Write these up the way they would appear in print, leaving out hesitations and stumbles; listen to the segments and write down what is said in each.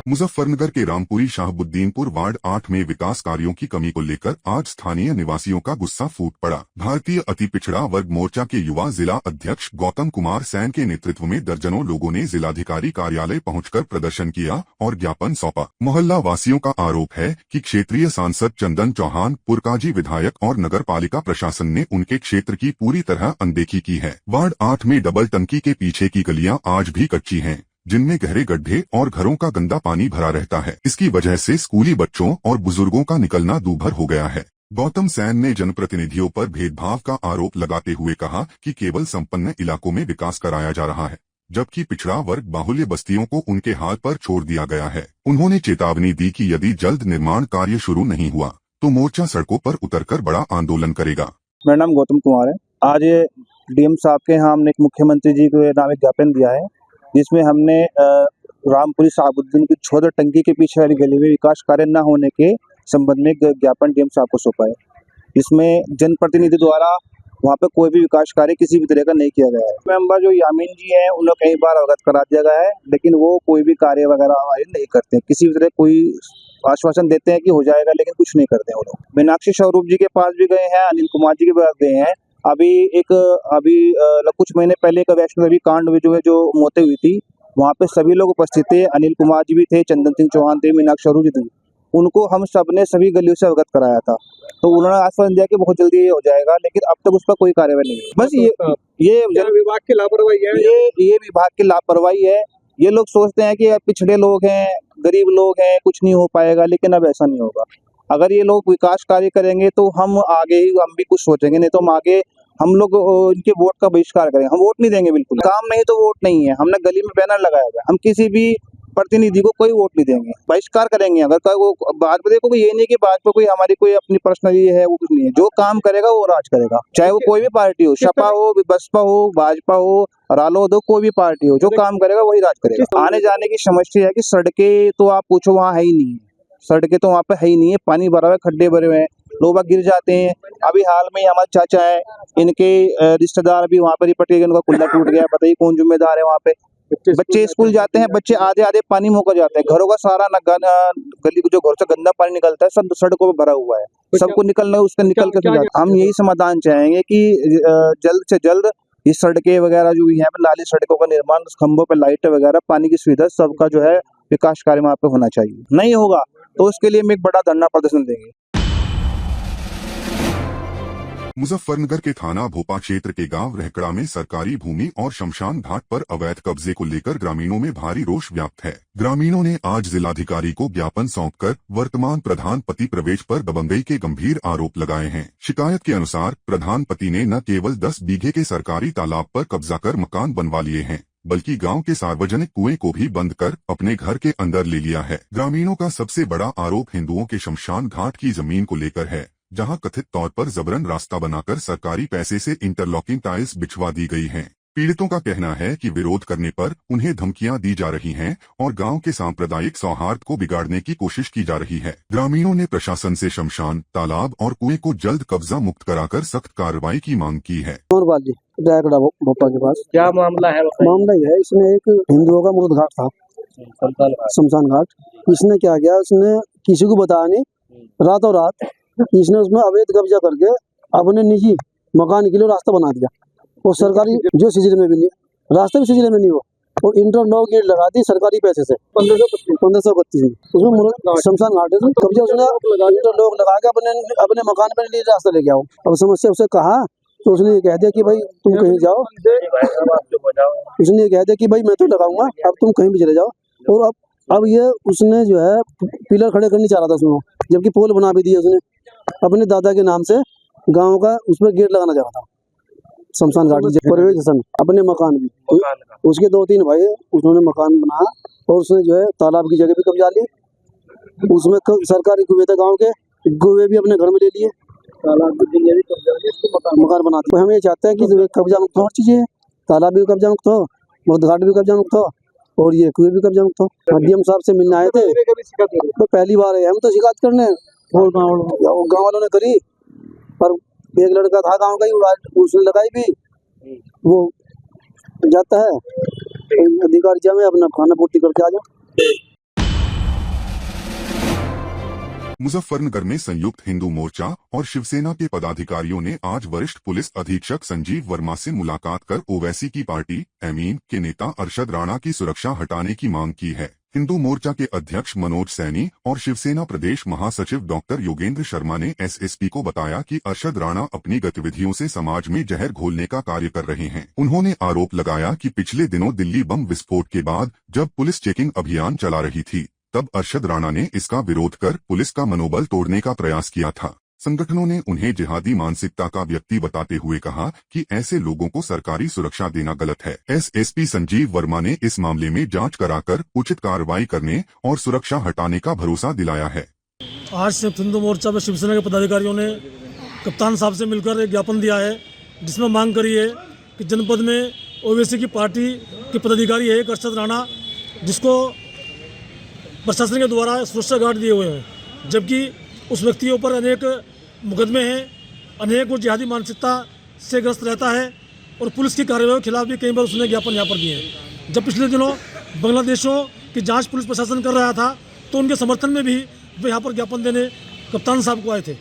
मुजफ्फरनगर के रामपुरी शाहबुद्दीनपुर वार्ड 8 में विकास कार्यों की कमी को लेकर आज स्थानीय निवासियों का गुस्सा फूट पड़ा। भारतीय अति पिछड़ा वर्ग मोर्चा के युवा जिला अध्यक्ष गौतम कुमार सैन के नेतृत्व में दर्जनों लोगों ने जिलाधिकारी कार्यालय पहुंचकर प्रदर्शन किया और ज्ञापन सौंपा। मोहल्ला वासियों का आरोप है कि क्षेत्रीय सांसद चंदन चौहान, पुरकाजी विधायक और नगर पालिका प्रशासन ने उनके क्षेत्र की पूरी तरह अनदेखी की है। वार्ड 8 में डबल टंकी के पीछे की गलियां आज भी कच्ची हैं, जिनमें गहरे गड्ढे और घरों का गंदा पानी भरा रहता है। इसकी वजह से स्कूली बच्चों और बुजुर्गों का निकलना दूभर हो गया है। गौतम सैन ने जनप्रतिनिधियों पर भेदभाव का आरोप लगाते हुए कहा कि केवल संपन्न इलाकों में विकास कराया जा रहा है, जबकि पिछड़ा वर्ग बाहुल्य बस्तियों को उनके हाथ पर छोड़ दिया गया है। उन्होंने चेतावनी दी कि यदि जल्द निर्माण कार्य शुरू नहीं हुआ तो मोर्चा सड़कों पर उतरकर बड़ा आंदोलन करेगा। मेरा नाम गौतम कुमार है। आज डीएम साहब के यहाँ हमने एक मुख्यमंत्री जी को नाम एक ज्ञापन दिया है, जिसमें हमने रामपुरी शाहबुद्दीन की 14 टंकी के पीछे वाली गली में विकास कार्य न होने के संबंध में ज्ञापन डीएम साहब को सौंपा है। इसमें जनप्रतिनिधि द्वारा वहाँ पे कोई भी विकास कार्य किसी भी तरह का नहीं किया गया है। मेंबर जो यामीन जी हैं उन्हें कई बार अवगत करा दिया गया है, लेकिन वो कोई भी कार्य वगैरह हमारे नहीं करते। किसी भी तरह कोई आश्वासन देते हैं कि हो जाएगा, लेकिन कुछ नहीं करते हैं वो लोग। मीनाक्षी स्वरूप जी के पास भी गए हैं, अनिल कुमार जी के पास गए हैं। अभी कुछ महीने पहले एक वैष्णो देवी कांड में जो मौतें हुई थी, वहाँ पे सभी लोग उपस्थित थे। अनिल कुमार जी भी थे, चंदन सिंह चौहान थे, मीनाक्षी स्वरूप जी थे। उनको हम सब ने सभी गलियों से अवगत कराया था, तो उन्होंने आश्वासन दिया कि बहुत जल्दी ये हो जाएगा, लेकिन अब तक उस पर कोई कार्रवाई नहीं हुई। बस ये विभाग की लापरवाही है। ये विभाग की लापरवाही है। ये लोग सोचते हैं कि पिछड़े लोग हैं, गरीब लोग हैं, कुछ नहीं हो पाएगा, लेकिन अब ऐसा नहीं होगा। अगर ये लोग विकास कार्य करेंगे तो हम भी कुछ सोचेंगे, नहीं तो हम लोग इनके वोट का बहिष्कार करेंगे। हम वोट नहीं देंगे, बिल्कुल। काम नहीं तो वोट नहीं है। हमने गली में बैनर लगाया हुआ है, हम किसी भी प्रतिनिधि को कोई वोट नहीं देंगे, बहिष्कार करेंगे। अगर वो बात में देखो, ये नहीं कि बात पे कोई हमारी कोई अपनी पर्सनली है, वो कुछ नहीं है। जो काम करेगा वो राज करेगा, चाहे वो कोई भी पार्टी हो, सपा हो, बसपा हो, भाजपा हो, रालोद हो, कोई भी पार्टी हो। जो काम करेगा वही राज करेगा। आने जाने की समस्या है कि सड़कें तो आप पूछो वहाँ है ही नहीं है। सड़कें तो वहाँ पे है ही नहीं है, पानी भरा हुआ है, खड्डे भरे हुए हैं, लोग गिर जाते हैं। अभी हाल में हमारे चाचा है, इनके रिश्तेदार भी वहाँ पर ही पटे गए, उनका कुल्ला टूट गया। बताइए कौन जिम्मेदार है? वहाँ पे बच्चे स्कूल जाते हैं, बच्चे आधे पानी में होकर जाते हैं। घरों का सारा गली जो घर से गंदा पानी निकलता है, सब सड़कों पर भरा हुआ है। सबको निकलना है, उसका निकल के हम यही समाधान चाहेंगे कि जल्द से जल्द ये सड़कें वगैरह जो भी है, नाली सड़कों का निर्माण, खंभों पे लाइट वगैरह, पानी की सुविधा, सबका जो है विकास कार्य वहाँ पे होना चाहिए। नहीं होगा तो उसके लिए हम एक बड़ा धरना प्रदर्शन देंगे। मुजफ्फरनगर के थाना भोपा क्षेत्र के गांव रहकड़ा में सरकारी भूमि और शमशान घाट पर अवैध कब्जे को लेकर ग्रामीणों में भारी रोष व्याप्त है। ग्रामीणों ने आज जिलाधिकारी को ज्ञापन सौंपकर वर्तमान प्रधान पति प्रवेश पर दबंगई के गंभीर आरोप लगाए हैं। शिकायत के अनुसार प्रधान पति ने न केवल 10 बीघे के सरकारी तालाब पर कब्जा कर मकान बनवा लिए हैं, बल्कि गांव के सार्वजनिक कुएं को भी बंद कर अपने घर के अंदर ले लिया है। ग्रामीणों का सबसे बड़ा आरोप हिंदुओं के शमशान घाट की जमीन को लेकर है, जहां कथित तौर पर जबरन रास्ता बनाकर सरकारी पैसे से इंटरलॉकिंग टाइल्स बिछवा दी गई हैं। पीड़ितों का कहना है कि विरोध करने पर उन्हें धमकियां दी जा रही हैं और गांव के सांप्रदायिक सौहार्द को बिगाड़ने की कोशिश की जा रही है। ग्रामीणों ने प्रशासन से शमशान, तालाब और कुएं को जल्द कब्जा मुक्त कराकर सख्त कार्रवाई की मांग की है। भोपा के पास क्या मामला है? मामला यह है, इसमें एक हिंदुओं का मूर्त घाट था, शमशान घाट। इसने क्या किया, इसने किसी को बताया नहीं, रातों रात इसने उसमें अवैध कब्जा करके अपने निजी मकान के लिए रास्ता बना दिया। और सरकारी जो सिलसिले में भी नहीं, रास्ते भी सिलसिले में नहीं हो, और इंटरलॉक गेट लगा दी सरकारी पैसे से 1532 में। उसमें शमशान घाट कब्जा उसने इंटरलॉक लगा के अपने मकान पर लिए रास्ता लेके आओ। अब समस्या उसे कहा तो उसने ये कह दिया कि भाई तुम कहीं जाओ। उसने ये कह दिया कि भाई मैं तो लगाऊंगा, अब तुम कहीं भी चले जाओ। और अब ये उसने जो है पिलर खड़े करने चाह रहा था उसमें, जबकि पोल बना भी दिया उसने अपने दादा के नाम से गांव का, उस पर गेट लगाना चाह रहा था। शमशान घाट अपने मकान भी, उसके 2-3 भाई उन्होंने मकान बनाया और उसने जो है तालाब की जगह भी कब्जा ली। उसमें सरकारी कुएं थे, गाँव के कुएं भी अपने घर में ले लिए, तालाब भी मकान बना दिए। हम ये चाहते हैं कि कब्जा मुक्त हो, हर चीजें, तालाब भी कब्जा मुक्त हो, मूर्त घाट भी कब्जा मुक्त हो और ये कुएं भी कब्जा मुक्त हो। डीएम साहब से मिलने आए थे, तो पहली बार है, हम तो शिकायत करने गाँव वालों ने करी, पर एक लड़का था गांव का ही, उसने लगाई भी, वो जाता है अधिकारी, जा में अपना खाना पूर्ति करके आ जाओ। मुजफ्फरनगर में संयुक्त हिंदू मोर्चा और शिवसेना के पदाधिकारियों ने आज वरिष्ठ पुलिस अधीक्षक संजीव वर्मा से मुलाकात कर ओवैसी की पार्टी एमीन के नेता अरशद राणा की सुरक्षा हटाने की मांग की है। हिंदू मोर्चा के अध्यक्ष मनोज सैनी और शिवसेना प्रदेश महासचिव डॉक्टर योगेंद्र शर्मा ने एसएसपी को बताया कि अरशद राणा अपनी गतिविधियों से समाज में जहर घोलने का कार्य कर रहे हैं। उन्होंने आरोप लगाया कि पिछले दिनों दिल्ली बम विस्फोट के बाद जब पुलिस चेकिंग अभियान चला रही थी, तब अरशद राणा ने इसका विरोध कर पुलिस का मनोबल तोड़ने का प्रयास किया था। संगठनों ने उन्हें जिहादी मानसिकता का व्यक्ति बताते हुए कहा कि ऐसे लोगों को सरकारी सुरक्षा देना गलत है। एसएसपी संजीव वर्मा ने इस मामले में जांच कराकर उचित कार्रवाई करने और सुरक्षा हटाने का भरोसा दिलाया है। आज संयुक्त हिंदू मोर्चा व शिवसेना के पदाधिकारियों ने कप्तान साहब से मिलकर एक ज्ञापन दिया है, जिसमें मांग करी है कि जनपद में ओवैसी की पार्टी के पदाधिकारी है अरशद राणा, जिसको प्रशासन के द्वारा सुरक्षा गार्ड दिए हुए हैं, जबकि उस व्यक्ति के ऊपर अनेक मुकदमे हैं, अनेक वो जिहादी मानसिकता से ग्रस्त रहता है और पुलिस की कार्रवाई के खिलाफ भी कई बार उसने ज्ञापन यहाँ पर दिए हैं। जब पिछले दिनों बांग्लादेशों की जांच पुलिस प्रशासन कर रहा था, तो उनके समर्थन में भी वे यहाँ पर ज्ञापन देने कप्तान साहब को आए थे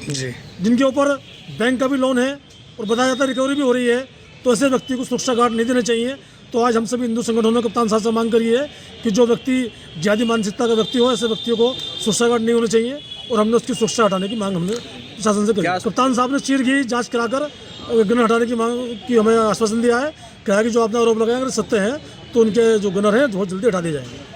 जी, जिनके ऊपर बैंक का भी लोन है और बताया जाता है रिकवरी भी हो रही है। तो ऐसे व्यक्ति को सुरक्षा गार्ड नहीं देने चाहिए। तो आज हम सभी हिंदू संगठनों ने कप्तान साहब से मांग करी है कि जो व्यक्ति जिहादी मानसिकता का व्यक्ति हो, ऐसे व्यक्तियों को सुरक्षा गार्ड नहीं होने चाहिए, और हमने उसकी सुरक्षा हटाने की मांग हमने प्रशासन से करी। कप्तान साहब ने शीघ्र जांच कराकर गनर हटाने की मांग की हमें आश्वासन दिया है। कहा कि जो आपने आरोप लगाया अगर सत्य है तो उनके जो गनर हैं बहुत जल्दी हटा दिए जाएंगे।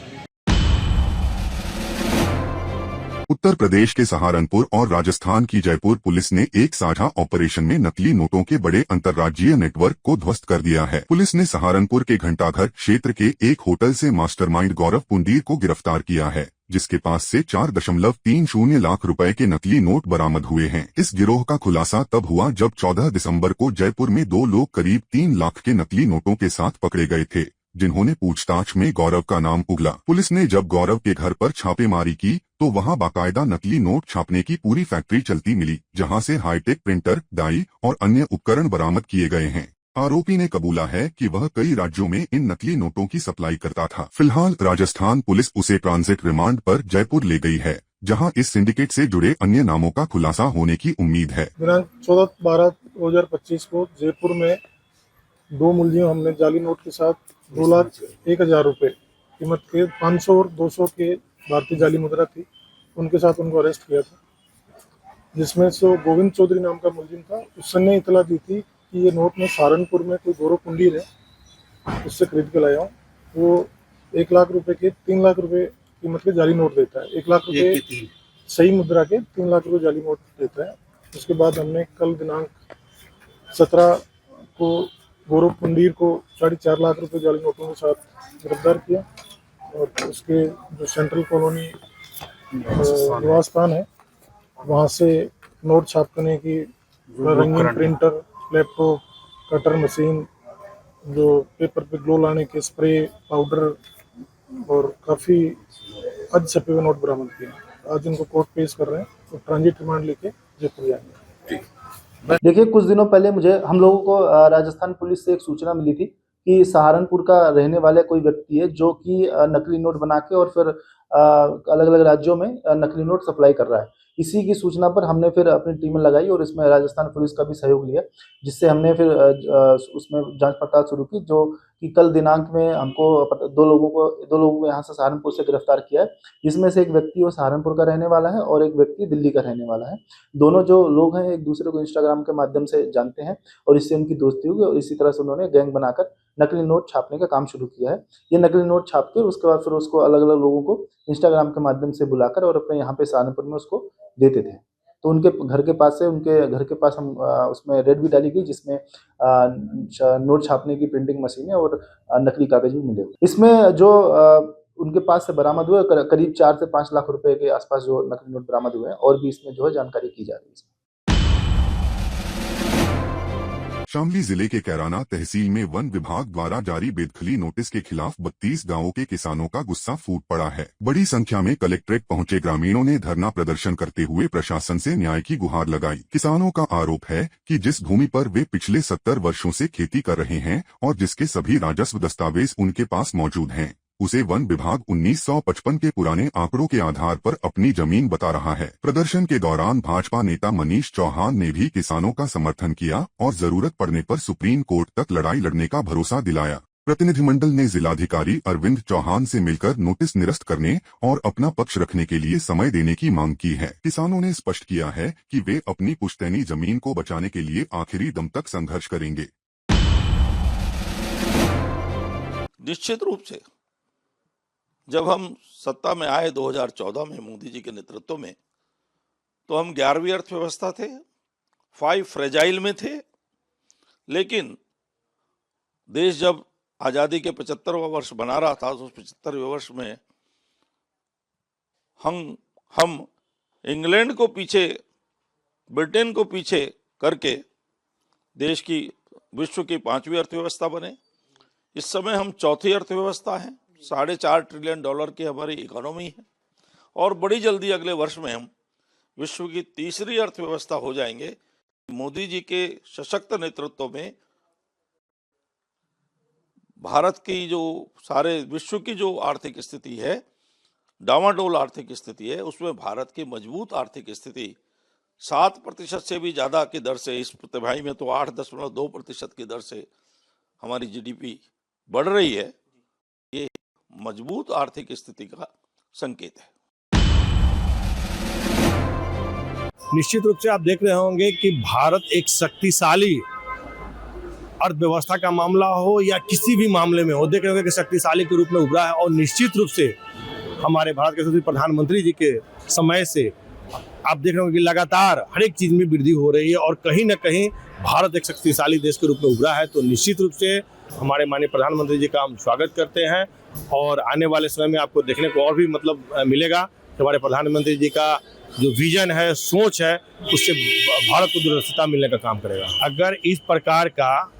उत्तर प्रदेश के सहारनपुर और राजस्थान की जयपुर पुलिस ने एक साझा ऑपरेशन में नकली नोटों के बड़े अंतर्राज्यीय नेटवर्क को ध्वस्त कर दिया है। पुलिस ने सहारनपुर के घंटाघर क्षेत्र के एक होटल से मास्टरमाइंड गौरव पुंडीर को गिरफ्तार किया है, जिसके पास से 4.30 लाख रुपए के नकली नोट बरामद हुए हैं। इस गिरोह का खुलासा तब हुआ जब 14 दिसंबर को जयपुर में 2 लोग करीब 3 लाख के नकली नोटों के साथ पकड़े गए थे, जिन्होंने पूछताछ में गौरव का नाम उगला। पुलिस ने जब गौरव के घर पर छापेमारी की तो वहां बाकायदा नकली नोट छापने की पूरी फैक्ट्री चलती मिली, जहां से हाईटेक प्रिंटर, डाई और अन्य उपकरण बरामद किए गए हैं। आरोपी ने कबूला है कि वह कई राज्यों में इन नकली नोटों की सप्लाई करता था। फिलहाल राजस्थान पुलिस उसे ट्रांजिट रिमांड पर जयपुर ले गई है, जहां इस सिंडिकेट से जुड़े अन्य नामों का खुलासा होने की उम्मीद है। दिनांक 14/12/2025 को जयपुर में 2 मुलजिम हमने जाली नोट के साथ 2,01,000 रुपए कीमत के 500 और 200 के भारतीय जाली मुद्रा थी, उनके साथ उनको अरेस्ट किया था, जिसमें से गोविंद चौधरी नाम का मुलजिम था। उसने इतला दी थी कि ये नोट में सहारनपुर में कोई गौरव पुंडीर है, उससे खरीद के लाया हूँ। वो 1 लाख रुपए के 3 लाख रुपए कीमत के जाली नोट देता है। 1 लाख रुपए सही मुद्रा के 3 लाख रुपए जाली नोट देता है। उसके बाद हमने कल दिनांक 17 को गौरव पुंडीर को 4.5 लाख रुपए जाली नोटों के साथ गिरफ्तार किया, और उसके जो सेंट्रल कॉलोनी निवास स्थान है वहाँ से नोट छापने की रंगीन प्रिंटर, लैपटॉप, कटर मशीन, जो पेपर पे ग्लो लाने के स्प्रे, पाउडर और काफ़ी अध छपे हुए नोट बरामद किए। आज इनको कोर्ट पेश कर रहे हैं और ट्रांजिट रिमांड लेके जयपुर जाएंगे। देखिए, कुछ दिनों पहले हम लोगों को राजस्थान पुलिस से एक सूचना मिली थी कि सहारनपुर का रहने वाला कोई व्यक्ति है जो कि नकली नोट बना के और फिर अलग अलग राज्यों में नकली नोट सप्लाई कर रहा है। इसी की सूचना पर हमने फिर अपनी टीमें लगाई और इसमें राजस्थान पुलिस का भी सहयोग लिया, जिससे हमने फिर उसमें जांच पड़ताल शुरू की, जो कि कल दिनांक में हमको 2 लोगों को यहाँ से सहारनपुर से गिरफ्तार किया है, जिसमें से एक व्यक्ति वो सहारनपुर का रहने वाला है और एक व्यक्ति दिल्ली का रहने वाला है। दोनों जो लोग हैं एक दूसरे को इंस्टाग्राम के माध्यम से जानते हैं और इससे उनकी दोस्ती हुई और इसी तरह से उन्होंने गैंग बनाकर नकली नोट छापने का काम शुरू किया है। ये नकली नोट छाप के उसके बाद फिर उसको अलग अलग लोगों को इंस्टाग्राम के माध्यम से बुलाकर और अपने यहाँ पे सहारनपुर में उसको देते थे। तो उनके घर के पास हम उसमें रेड भी डाली गई, जिसमें नोट छापने की प्रिंटिंग मशीन है और नकली कागज भी मिले हुए। इसमें जो उनके पास से बरामद हुए करीब 4 से 5 लाख रुपए के आसपास जो नकली नोट बरामद हुए हैं, और भी इसमें जो है जानकारी की जा रही है। शामली जिले के कैराना तहसील में वन विभाग द्वारा जारी बेदखली नोटिस के खिलाफ 32 गांवों के किसानों का गुस्सा फूट पड़ा है। बड़ी संख्या में कलेक्ट्रेट पहुंचे ग्रामीणों ने धरना प्रदर्शन करते हुए प्रशासन से न्याय की गुहार लगाई। किसानों का आरोप है कि जिस भूमि पर वे पिछले 70 वर्षों से खेती कर रहे हैं और जिसके सभी राजस्व दस्तावेज उनके पास मौजूद हैं, उसे वन विभाग 1955 के पुराने आंकड़ों के आधार पर अपनी जमीन बता रहा है। प्रदर्शन के दौरान भाजपा नेता मनीष चौहान ने भी किसानों का समर्थन किया और जरूरत पड़ने पर सुप्रीम कोर्ट तक लड़ाई लड़ने का भरोसा दिलाया। प्रतिनिधिमंडल ने जिलाधिकारी अरविंद चौहान से मिलकर नोटिस निरस्त करने और अपना पक्ष रखने के लिए समय देने की मांग की है। किसानों ने स्पष्ट किया है कि वे अपनी पुश्तैनी जमीन को बचाने के लिए आखिरी दम तक संघर्ष करेंगे। निश्चित रूप से जब हम सत्ता में आए 2014 में मोदी जी के नेतृत्व में, तो हम 11वीं अर्थव्यवस्था थे, 5 फ्रेजाइल में थे। लेकिन देश जब आज़ादी के 75वां वर्ष बना रहा था, तो उस 75वें वर्ष में हम इंग्लैंड को पीछे, ब्रिटेन को पीछे करके देश की विश्व की 5वीं अर्थव्यवस्था बने। इस समय हम चौथी अर्थव्यवस्था हैं, $4.5 ट्रिलियन की हमारी इकोनॉमी है और बड़ी जल्दी अगले वर्ष में हम विश्व की 3री अर्थव्यवस्था हो जाएंगे। मोदी जी के सशक्त नेतृत्व में भारत की जो सारे विश्व की जो आर्थिक स्थिति है, डामाडोल आर्थिक स्थिति है, उसमें भारत की मजबूत आर्थिक स्थिति 7% से भी ज़्यादा की दर से, इस तिमाही में तो 8.2% की दर से हमारी जीडीपी बढ़ रही है। ये मजबूत आर्थिक स्थिति का संकेत है। निश्चित रूप से आप देख रहे होंगे कि भारत एक शक्तिशाली अर्थव्यवस्था का मामला हो या किसी भी मामले में हो, देख रहे होंगे कि शक्तिशाली के रूप में उभरा है। और निश्चित रूप से हमारे भारत के यशस्वी प्रधानमंत्री जी के समय से आप देख रहे होंगे कि लगातार हर एक चीज़ में वृद्धि हो रही है और कहीं ना कहीं भारत एक शक्तिशाली देश के रूप में उभरा है। तो निश्चित रूप से हमारे माननीय प्रधानमंत्री जी का हम स्वागत करते हैं और आने वाले समय में आपको देखने को और भी मिलेगा कि हमारे प्रधानमंत्री जी का जो विजन है, सोच है, उससे भारत को दूरदर्शिता मिलने का काम करेगा। अगर इस प्रकार का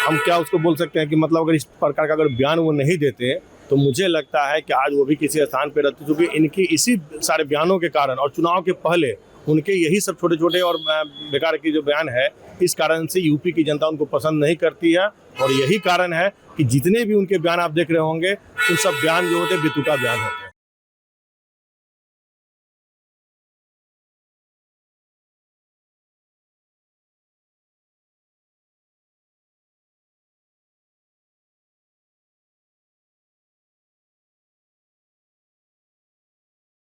हम क्या उसको बोल सकते हैं कि अगर इस प्रकार का अगर बयान वो नहीं देते तो मुझे लगता है कि आज वो भी किसी स्थान पे रहते, क्योंकि इनकी इसी सारे बयानों के कारण और चुनाव के पहले उनके यही सब छोटे छोटे और बेकार की जो बयान है, इस कारण से यूपी की जनता उनको पसंद नहीं करती है। और यही कारण है कि जितने भी उनके बयान आप देख रहे होंगे, उन सब बयान जो होते हैं बेतुका बयान होते हैं।